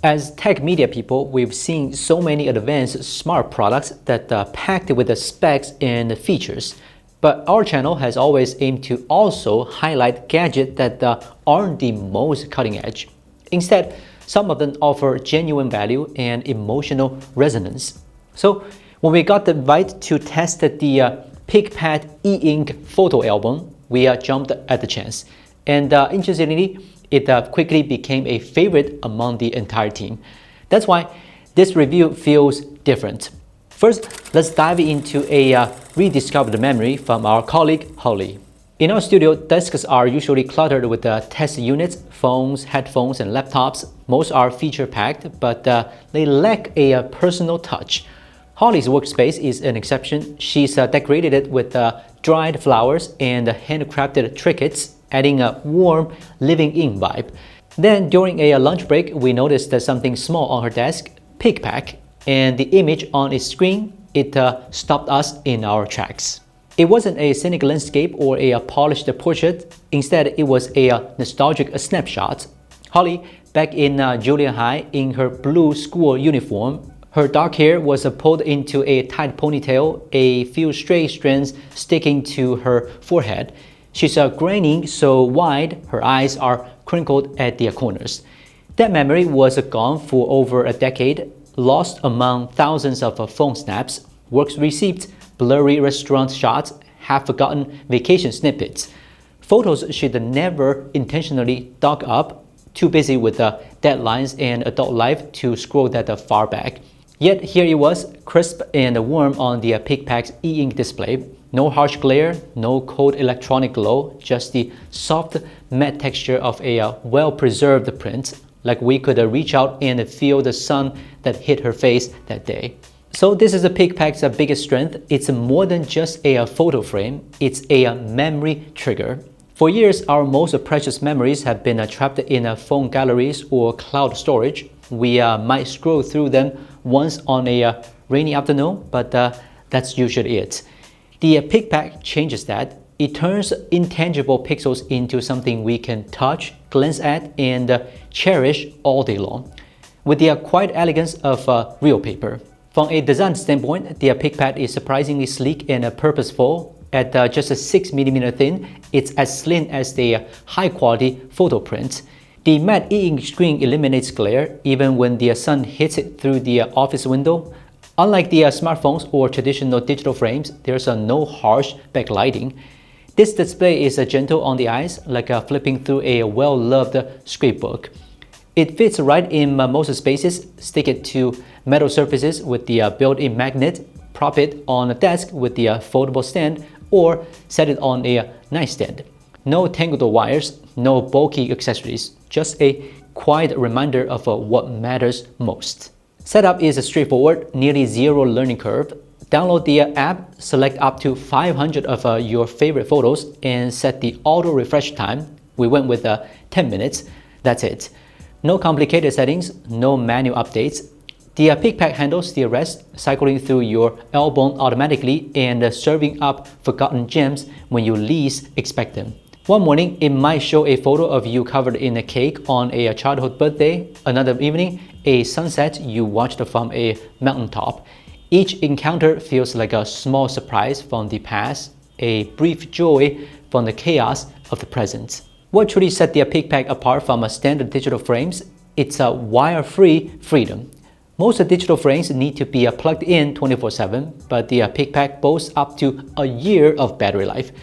As tech media people, we've seen so many advanced smart products that are packed with the specs and the features. But our channel has always aimed to also highlight gadgets that aren't the most cutting edge. Instead, some of them offer genuine value and emotional resonance. So when we got the invite to test the PicPak e-ink photo album, we jumped at the chance. And interestingly, it quickly became a favorite among the entire team. That's why this review feels different. First, let's dive into a rediscovered memory from our colleague Holly. In our studio, desks are usually cluttered with test units, phones, headphones, and laptops. Most are feature-packed, but they lack a personal touch. Holly's workspace is an exception. She's decorated it with dried flowers and handcrafted trinkets, adding a warm, living-in vibe. Then, during a lunch break, we noticed something small on her desk, PicPak, and the image on its screen, it stopped us in our tracks. It wasn't a scenic landscape or a polished portrait. Instead, it was a nostalgic snapshot. Holly, back in junior high, in her blue school uniform, her dark hair was pulled into a tight ponytail, a few straight strands sticking to her forehead. She's grinning so wide, her eyes are crinkled at the corners. That memory was gone for over a decade, lost among thousands of phone snaps, work receipts, blurry restaurant shots, half-forgotten vacation snippets. Photos she'd never intentionally dug up, too busy with deadlines and adult life to scroll that far back. Yet here it was, crisp and warm on the PicPak's e-ink display. No harsh glare, no cold electronic glow, just the soft matte texture of a well-preserved print, like we could reach out and feel the sun that hit her face that day. So this is the PicPak's biggest strength. It's more than just a photo frame, it's a memory trigger. For years, our most precious memories have been trapped in phone galleries or cloud storage. We might scroll through them once on a rainy afternoon, but that's usually it. The PicPak changes that. It turns intangible pixels into something we can touch, glance at, and cherish all day long, with the quiet elegance of real paper. From a design standpoint, the PicPak is surprisingly sleek and purposeful. At just a 6mm thin, it's as slim as the high-quality photo print. The matte e-ink screen eliminates glare even when the sun hits it through the office window. Unlike the smartphones or traditional digital frames, there's no harsh backlighting. This display is gentle on the eyes, like flipping through a well-loved scrapbook. It fits right in most spaces. Stick it to metal surfaces with the built-in magnet, prop it on a desk with the foldable stand, or set it on a nightstand. No tangled wires, no bulky accessories, just a quiet reminder of what matters most. Setup is straightforward, nearly zero learning curve. Download the app, select up to 500 of your favorite photos, and set the auto refresh time. We went with 10 minutes. That's it. No complicated settings, no manual updates. The PicPak handles the rest, cycling through your album automatically and serving up forgotten gems when you least expect them. One morning, it might show a photo of you covered in a cake on a childhood birthday. Another evening, a sunset you watched from a mountaintop. Each encounter feels like a small surprise from the past, a brief joy from the chaos of the present. What truly set the PicPak apart from standard digital frames? It's a wire-free freedom. Most digital frames need to be plugged in 24/7, but the PicPak boasts up to a year of battery life.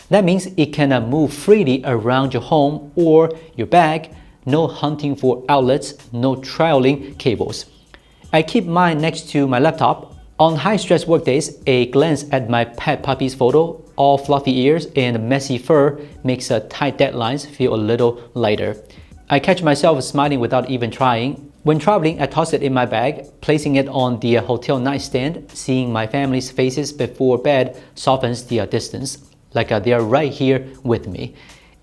That means it can move freely around your home or your bag, no hunting for outlets, no trialing cables. I keep mine next to my laptop. On high-stress workdays, a glance at my pet puppy's photo, all fluffy ears and messy fur, makes tight deadlines feel a little lighter. I catch myself smiling without even trying. When traveling, I toss it in my bag, placing it on the hotel nightstand. Seeing my family's faces before bed softens the distance, like they are right here with me.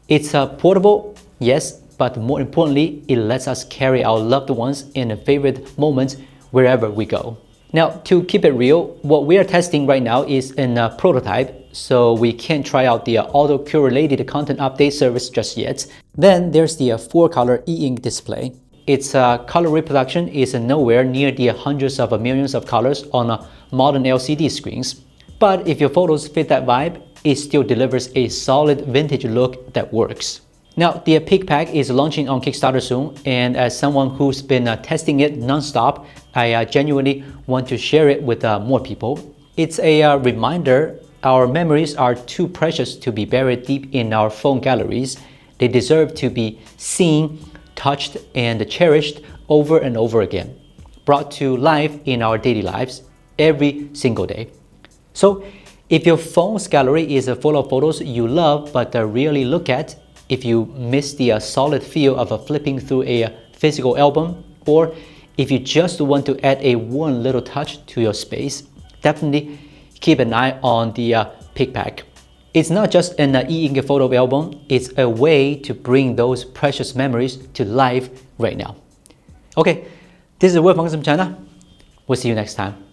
It's portable, yes, but more importantly, it lets us carry our loved ones and favorite moments wherever we go. Now, to keep it real, what we are testing right now is in a prototype, so we can't try out the auto-curated content update service just yet. Then there's the 4-color e-ink display. its color reproduction is nowhere near the hundreds of millions of colors on modern LCD screens. But if your photos fit that vibe, it still delivers a solid vintage look that works. Now, the PicPak is launching on Kickstarter soon, and as someone who's been testing it non-stop, I genuinely want to share it with more people. It's a reminder our memories are too precious to be buried deep in our phone galleries. They deserve to be seen, touched, and cherished over and over again, brought to life in our daily lives every single day. So, if your phone's gallery is full of photos you love but rarely look at, if you miss the solid feel of flipping through a physical album, or if you just want to add a one little touch to your space, definitely keep an eye on the PicPak. It's not just an e-ink photo album, it's a way to bring those precious memories to life right now. Okay, this is Will from Gizmochina. We'll see you next time.